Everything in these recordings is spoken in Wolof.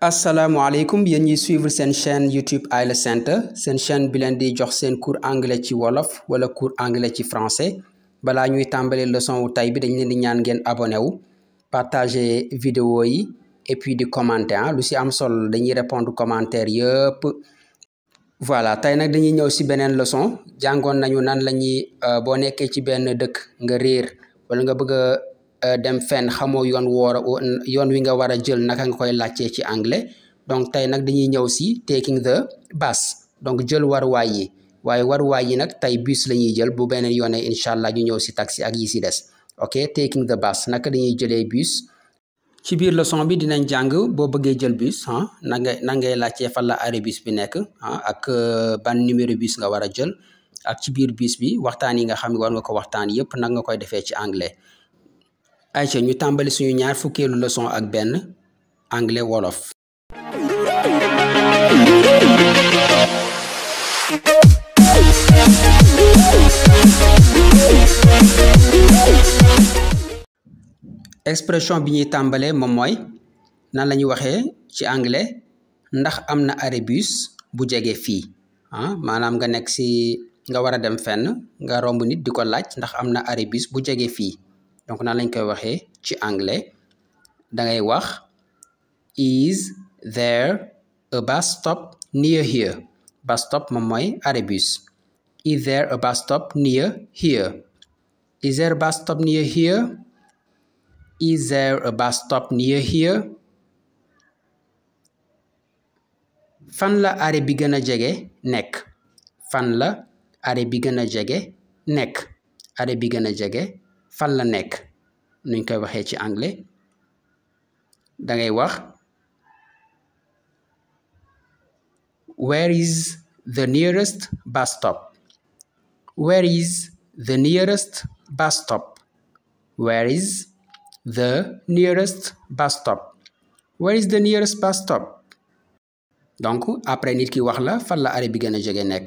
asalaamaaleykum yéen ñi suivre seen chaîne YouTube IELTS Center seen chaîne bi leen di jox seen cours anglais ci wolof wala cours anglais ci français balaa ñuy tàmbali leçon wu tey bi dañ leen di ñaan ngeen abonné wu partager vidéo yi et puis di commenter lu si am solo dañuy répondre commentaire yëpp. voilà tey nag dañuy ñëw si beneen leçon jàngoon nañu nan la ñuy boo nekkee ci benn dëkk nga réer wala nga bëgg a dem fenn xamoo yoon wi nga war a jël naka nga koy laajtee ci anglais donc tey nag dañuy ñëw si taking the bus donc jël waruwaay yi waaye waruwaay yi nag tey bus la ñuy jël bu beneen yoonee incha allah ñu ñëw si taxi ak yi si des ok taking the bus naka dañuy jëlee bus. ci biir leçon bi dinañ jàng boo bëggee jël bus na ngay laajtee fan la arrêt bus bi nekk ak ban numéro bus nga war a jël ak ci biir bus bi waxtaan yi nga xam ne war nga ko waxtaan yëpp nag nga koy defee ci anglais. ayca ñu tàmbali suñu ñaar fukkeelu leçon ak benn anglais wolof. expression bi ñuy tàmbalee moom mooy nan la ñuy waxee ci anglais ndax am na arrêt bus bu jege fii maanaam nga nekk si nga war a dem fenn nga romb nit di ko laaj ndax am na arrêt bus bu jege fii donc nan lañ koy waxee ci anglais da ngay wax is there a bus stop near here. Bus stop moom mooy arrêt bus. Is there a bus stop near here? Is there a bus stop near here? Is there a bus stop near here? fan la arrêt bi gën a jege nekk. fan la arrêt bi gën a jege nekk. arrêt bi gën a jege fan la nekk nuñ koy waxee ci anglais da ngay wax where is the nearest bus stop. Where is the nearest bus stop. Where is the nearest bus stop. Where is the nearest bus stop. donc après nit ki wax la fan la arrêt bi gën a jege nekk.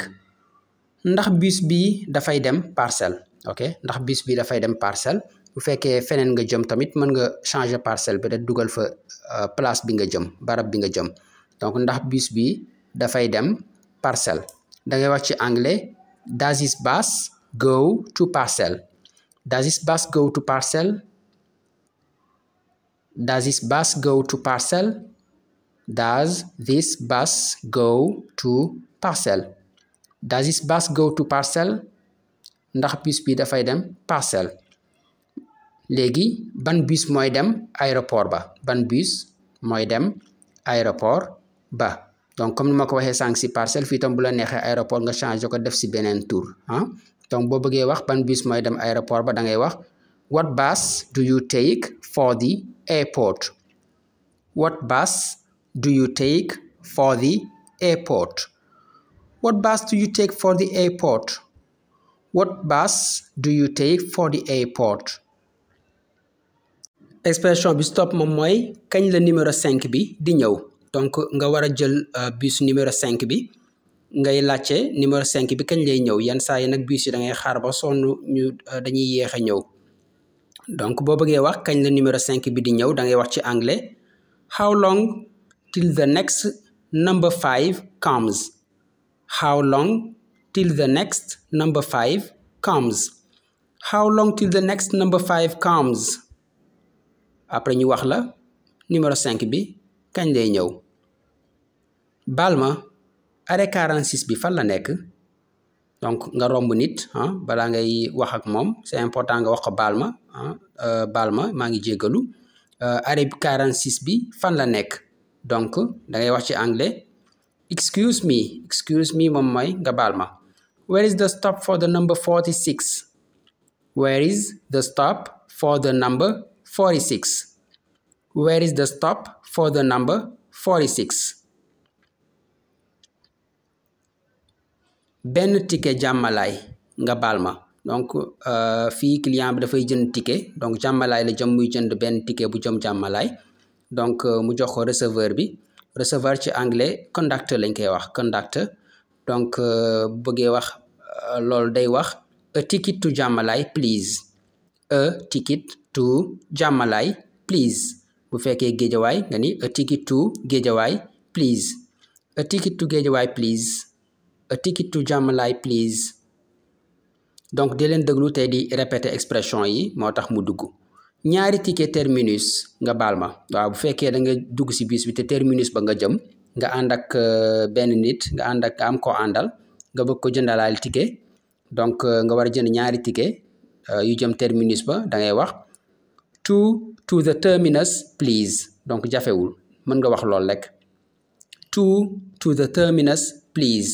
ndax bus bi dafay dem parcelle. ok ndax bus bi dafay dem parcelle bu fekkee feneen nga jëm tamit mën nga changer parcelle bi rek dugal fa place bi nga jëm barab bi nga jëm donc ndax bus bi dafay dem parcelle da ngay wax ci anglais does this bus go to parcelle. Does this bus go to parcelle. Does this bus go to parcelle. Does this bus go to parcelle. Does this bus go to parcelle. ndax bus bi dafay dem parcelle. léegi ban bus mooy dem aéroport ba. ban bus mooy dem aéroport ba. donc comme ni ma ko waxee sànq si parcelle fii tam bu la neexee aéroport nga changé ko def si beneen tour donc boo bëggee wax ban bus mooy dem aéroport ba da ngay wax what bus do you take for the airport. What bus do you take for the airport. What bus do you take for the airport. What bus do you take for the airport. expression bi stop moom mooy kañ la numéro 5 bi di ñëw donc nga war a jël bus numéro 5 bi ngay laajte numéro 5 bi kañ lay ñëw yenn saa yi nag bus yi da ngay xaar ba sonn ñu dañuy yéex a ñëw donc boo bëggee wax kañ la numéro 5 bi di ñëw da ngay wax ci anglais how long till the next number 5 comes. How long till the next number 5 comes. How long till the next number 5 comes. après ñu wax la numéro 5 bi kañ lay ñëw. baal ma arrêt 46 bi fan la nekk donc nga romb nit balaa ngay wax ak moom c'est important nga wax ko baal ma maa ngi jéggalu arrêt 46 bi fan la nekk donc da ngay wax ci anglais excuse me moom mooy nga baal ma. where is the stop for the number 46. Where is the stop for the number 46. Where is the stop for the number 46. benn ticket jàmmalaay nga baal ma donc fii client bi dafay jënd ticket donc jàmmalaay la jëm muy jënd benn ticket bu jëm jàmmalaay donc mu jox ko receveur bi. receveur ci anglais conductor lañ koy wax conductor donc bëggee wax loolu day wax a ticket to jàmmalaay please. A ticket to jàmmalaay please bu fekkee Géejawaay nga ni a ticket to Géejawaay please. A ticket to Géejawaay please. A ticket to Jàmmalaay please. donc di leen déglu tey di répéter expression yi moo tax mu dugg. ñaari ticket terminus nga baal ma waaw bu fekkee da nga dugg ci bus bi te terminus ba nga jëm nga ànd ak benn nit nga am ko àndal nga bëgg ko jëndalaal ticket donc nga war a jënd ñaari ticket yu jëm terminus ba da ngay wax to the terminus please donc jafewul mën nga wax lool rek to the terminus please.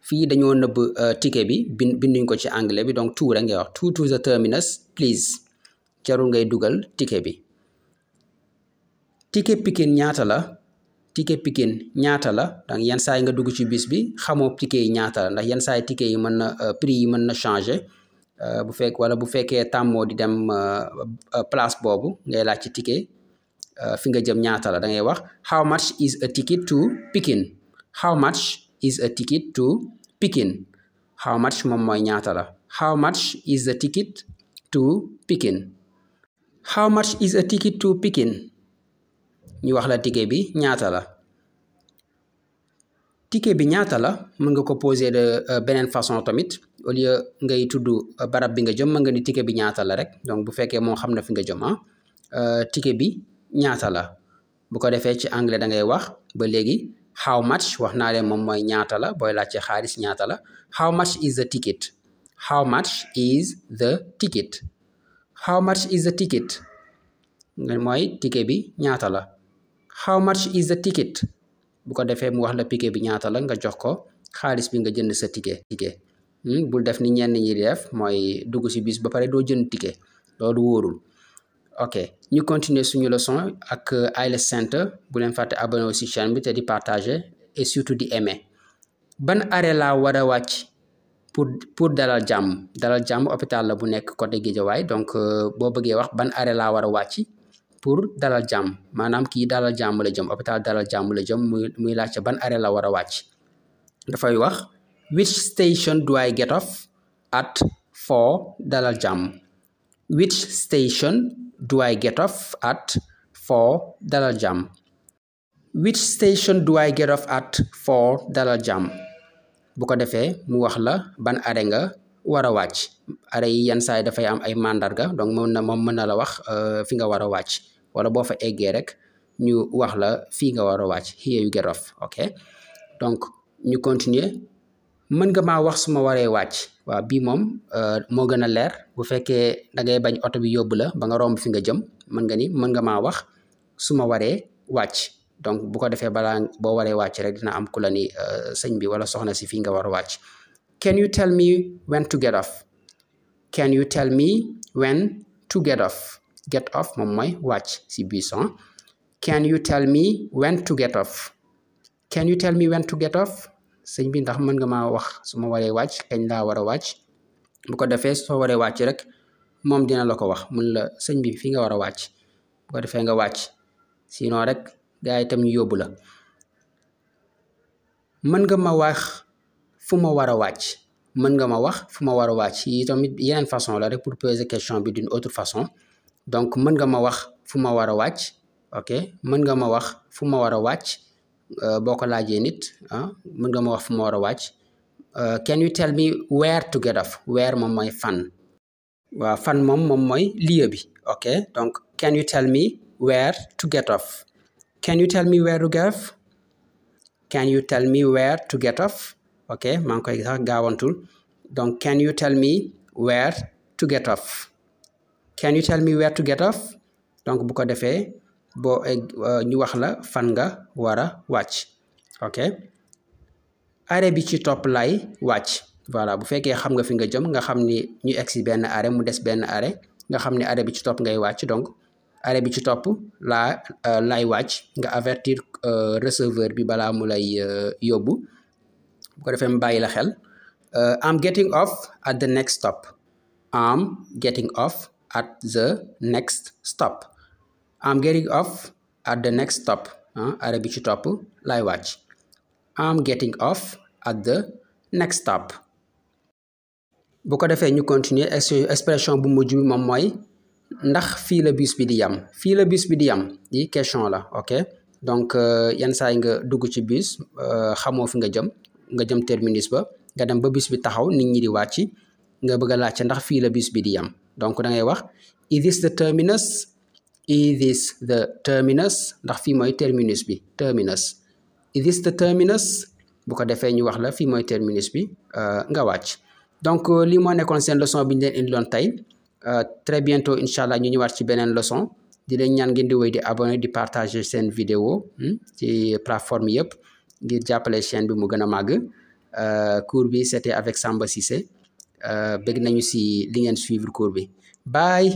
fii dañoo nëbb ticket bi binduñ ko ci anglais bi donc to rek ngay wax to the terminus please jarul ngay dugal ticket bi. ticket Pikine ñaata la. ticket Pikine ñaata la donc yenn saa yi nga dugg ci bus bi xamoo ticket yi ñaata la ndax yenn saa yi ticket yi mën na prix yi mën na changer bu fekkee tàmmoo di dem place boobu ngay laaj ci ticket fi nga jëm ñaata la da ngay wax how much is a ticket to Pikine. how much is a ticket to Pikine. how much moom mooy ñaata la. how much is a ticket to Pikine. how much is a ticket to Pikine. ñu wax la ticket bi ñaata la. ticket bi ñaata la mën nga ko poser de beneen façon tamit au lieu ngay tudd barab bi nga jëm mën nga ni ticket bi ñaata la rek donc bu fekkee moo xam na fi nga jëm ticket bi ñaata la bu ko defee ci anglais da ngay wax ba léegi how much wax naa leen moom mooy ñaata la booy laajte xaalis ñaata la. how much is the ticket. how much is the ticket. how much is the ticket nga mooy ticket bi ñaata la. how much is the ticket bu ko defee mu wax la ticket bi ñaata la nga jox ko xaalis bi nga jënd sa ticket. bul def ni ñenn ñi di def mooy dugg ci bus ba pare doo jënd ticket loolu wóorul. ok ñu continuer suñu leçon ak IELTS Center bu leen fàtte abonné aussi chaîne bi te di partager et surtout di aimer. ban arrêt laa war a wàcc pour dalal jàmm. dalal jàmm hôpital la bu nekk côté Guédiawaye donc boo bëggee wax ban arrêt laa war a wàcc pour dalal jàmm maanaam kii dalal jàmm la jëm hôpital dalal jàmm la jëm muy laajte ban arrêt la war a wàcc dafay wax which station do I get off at for dalal jàmm. which station do I get off at for dalal jàmm. which station do I get off at for dalal jàmm bu ko defee mu wax la ban arrêt nga war a wàcc. arrêt yi yenn saa yi dafay am ay mandarga donc moom mën na la wax fi nga war a wàcc wala boo fa eggee rek ñu wax la fii nga war a wàcc here you get off. ok donc ñu continuer mën nga maa wax su ma waree wàcc. waaw bii moom moo gën a leer bu fekkee da ngay bañ oto bi yóbbu la ba nga romb fi nga jëm mën nga maa wax su ma waree wàcc donc bu ko defee balaa boo waree wàcc rek dina am ku la ni sëñ bi wala soxna si fii nga war a wàcc. can you tell me when to get off. can you tell me when to get off. get off moom mooy wàcc si bus. can you tell me when to get off. can you tell me when to get off. sëñ bi ndax mën nga maa wax su ma waree wàcc kañ laa war a wàcc bu ko defee soo waree wàcc rek moom dina la ko wax mun la sëñ bi fii nga war a wàcc bu ko defee nga wàcc sinon rek gaa yi tam ñu yóbbu la. mën nga ma wax fu ma war a wàcc. mën nga ma wax fu ma war a wàcc yi tamit yeneen façon la rek pour poser question bi d'une autre façon donc mën nga ma wax fu ma war a wàcc. ok mën nga ma wax fu ma war a wàcc boo ko laajee nit mën nga ma wax fu ma war a wàcc. can you tell me where to get off. where moom mooy fan. waaw fan moom mooy lieu bi. ok donc can you tell me where to get off. can you tell me where to get off. can you tell me where to get off. ok maa ngi koy sax gaawantul donc can you tell me where to get off. can you tell me where to get off donc bu ko defee boo ñu wax la fan nga war a wàcc. ok arrêt bi ci topp lay wàcc. voilà bu fekkee xam nga fi nga jëm nga xam ni ñu egg si benn arrêt mu des benn arrêt nga xam ni arrêt bi ci topp ngay wàcc donc arrêt bi ci topp lay wàcc nga avertir receveur bi balaa mu lay yóbbu bu ko defee mu bàyyi la xel. I'm getting off at the next stop. I'm getting off at the next stop. I'm getting off at the next stop. arrêt bi ci topp lay wàcc. I'm getting off at the next stop. bu ko defee ñu continuer expression bu mujj bi moom mooy ndax fii la bus bi di yam fii la bus bi di yam di question la ok donc yenn saa yi nga dugg ci bus xamoo fi nga jëm terminus ba nga dem ba bus bi taxaw nit ñi di wàcc nga bëgg a laajte ndax fii la bus bi di yam donc da ngay wax is this the terminus is this the terminus ndax fii mooy terminus bi terminus is this the terminus bu ko defee ñu wax la fii mooy terminus bi nga wàcc donc lii moo nekkoon seen leçon bi ñu leen indiloon tey très bientôt incha allah ñu ñëwaat ci beneen leçon di leen ñaan ngeen di wéy di abonné di partager seen vidéo ci plateforme yëpp ngir jàppale chaîne bi mu gën a màgg cours bi c'était avec Samba Cissé bëgg nañu si li ngeen suivre cours bi bye